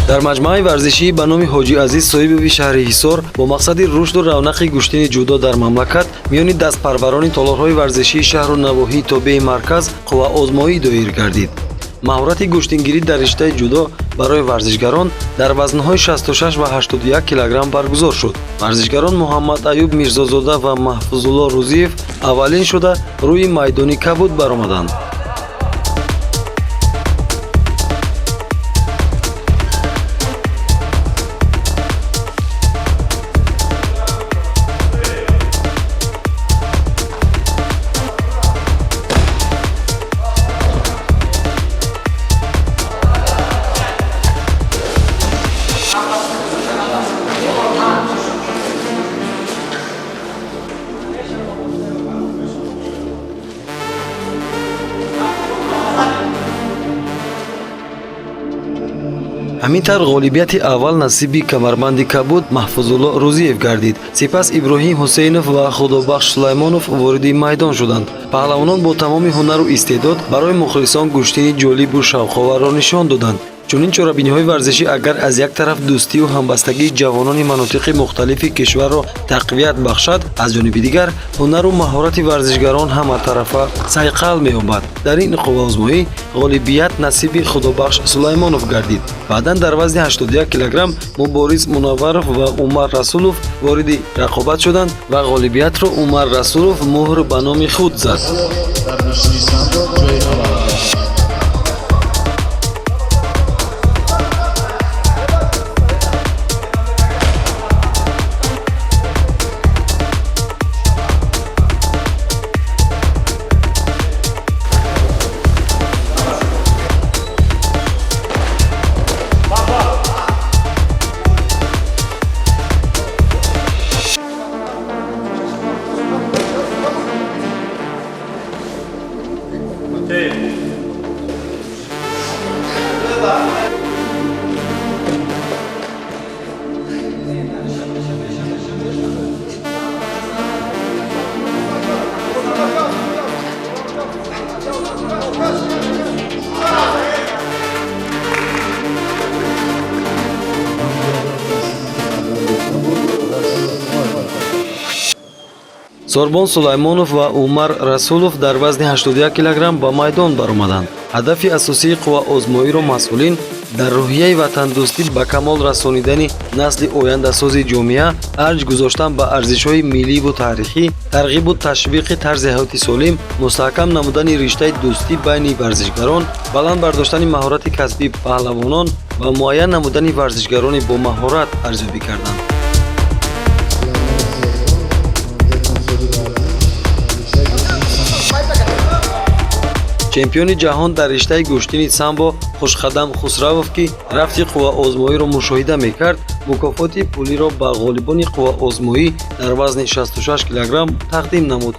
дар маҷмӯаи варзишӣ ба номи ҳоҷӣ азиз соҳиби шаҳри ҳисор бо мақсади рушду равнақи гӯштини ҷудо дар мамлакат миёни дастпарварони толорҳои варзишии шаҳру навоҳии тобеи марказ қувваозмоӣ доир гардид. маҳорати гӯштингирӣ дар риштаи ҷудо барои варзишгарон дар вазнҳои 66 ва 81 килограмм баргузор шуд. варзишгарон муҳаммад Аюб Мирзозода ва Маҳфузулло Рӯзиев аввалин шуда рӯи майдони кабуд баромаданд. ҳамин тавр ғолибияти аввал насиби камарбанди кабуд Маҳфузулло Рӯзиев гардид. сипас Иброҳим Ҳусейнов ва Худобахш Сулаймонов вориди майдон шуданд. паҳлавонон бо тамоми ҳунару истеъдод барои мухлисон гӯштини ҷолибу шавқоварро нишон доданд. чунин чорабиниҳои варзишӣ агар аз як тараф дӯстию ҳамбастагии ҷавонони манотиқи мухталифи кишварро тақвият бахшад, аз ҷониби дигар ҳунару маҳорати варзишгарон ҳаматарафа сайқал меёбад. дар ин қувваозмоӣ ғолибият насиби Худобахш Сулаймонов гардид. баъдан дар вазни 81 килограмм Мубориз Мунавваров ва Умар Расулов вориди рақобат шуданд ва ғолибиятро Умар Расулов муҳр ба номи худ зад. Сорбон Сулаймонов ва Умар Расулов дар вазни 81 килограмм ба майдон баромаданд. ҳадафи асосии қувваозмоиро масъулин дар рӯҳияи ватандӯстӣ ба камол расонидани насли ояндасози ҷомеа, арҷ гузоштан ба арзишҳои милливу таърихӣ, тарғибу ташвиқи тарзи ҳаёти солим, мустаҳкам намудани риштаи дӯстӣ байни варзишгарон, баланд бардоштани маҳорати касбии паҳлавонон ва муайян намудани варзишгарони бо маҳорат арзёбӣ карданд. чемпиони ҷаҳон дар риштаи гӯштини самбо Хушқадам Хусравов ки рафти қувваозмоиро мушоҳида мекард, мукофоти пулиро ба ғолибони қувваозмоӣ дар вазни 66 килограмм тақдим намуд.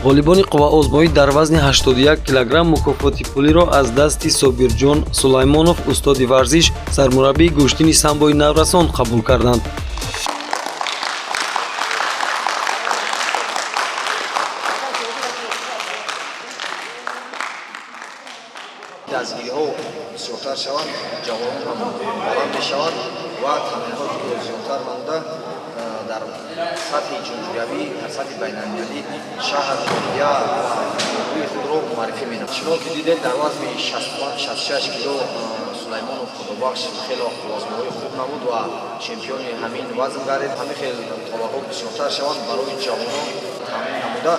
ғолибони қувваозмоӣ дар вазни 81 килограмм мукофоти пулиро аз дасти Собирҷон Сулаймонов, устоди варзиш, сармураббии гӯштини самбои наврасон қабул карданд. дастгириҳо бисёртар шаванд, ҷавонон ҳам баланд мешаванд ва таминҳои зиёдтар монда дар сатҳи ҷумҳуриявӣ, дар сатҳи байналмилалӣ шаҳр я рӯи худро муаррифӣ менамояд. шумо ки дидед дар вазни 66 кило Сулаймонов Худобахш хело қувваозмоии хуб намуд ва чемпиони ҳамин вазн гардид. ҳамин хел толорҳо бисёртар шаванд барои ҷавонон тамин намуда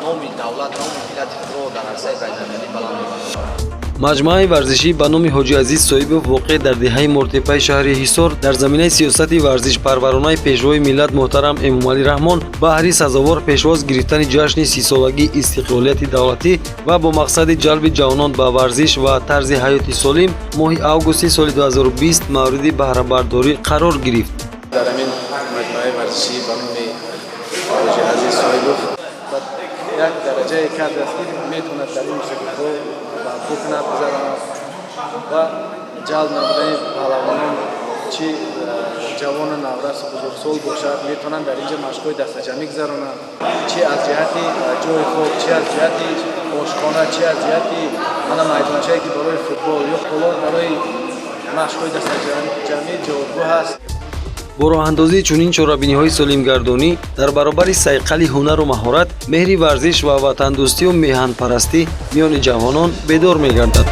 номи давлат, номи миллати худро дар арсаи байналмилалӣ баланд мебаранд. маҷмӯаи варзишӣ ба номи ҳоҷӣ Азиз Соҳибов воқеъ дар деҳаи Мортепаи шаҳри Ҳисор дар заминаи сиёсати варзишпарваронаи пешвои миллат муҳтарам Эмомалӣ Раҳмон баҳри сазовор пешвоз гирифтани ҷашни 30-солагии истиқлолияти давлатӣ ва бо мақсади ҷалби ҷавонон ба варзиш ва тарзи ҳаёти солим моҳи августи соли 2020 мавриди баҳрабардорӣ қарор гирифт. дар ҳамин маҷмӯаи варзишӣ ба номи ҳоҷӣ Азиз Соҳибов як дараҷаи кардааст ки метавонад дар ин мусобиқаҳо барпо кунад, гузаронад ва ҷалб намудани паҳлавонон чӣ ҷавон наврас бузургсол бошад метавонанд дар инҷа машқҳои дастаҷамӣ гузаронанд, чӣ аз ҷиҳати ҷойи хоб, чӣ аз ҷиҳати ошхона, чӣ аз ҷиҳати ана майдончае ки барои футбол ё поло барои машқҳои дастаҷамӣ ҷойгоҳ ҳаст. бо роҳандозии чунин чорабиниҳои солимгардонӣ дар баробари сайқали ҳунару маҳорат, меҳри варзиш ва ватандӯстию меҳанпарастӣ миёни ҷавонон бедор мегардад.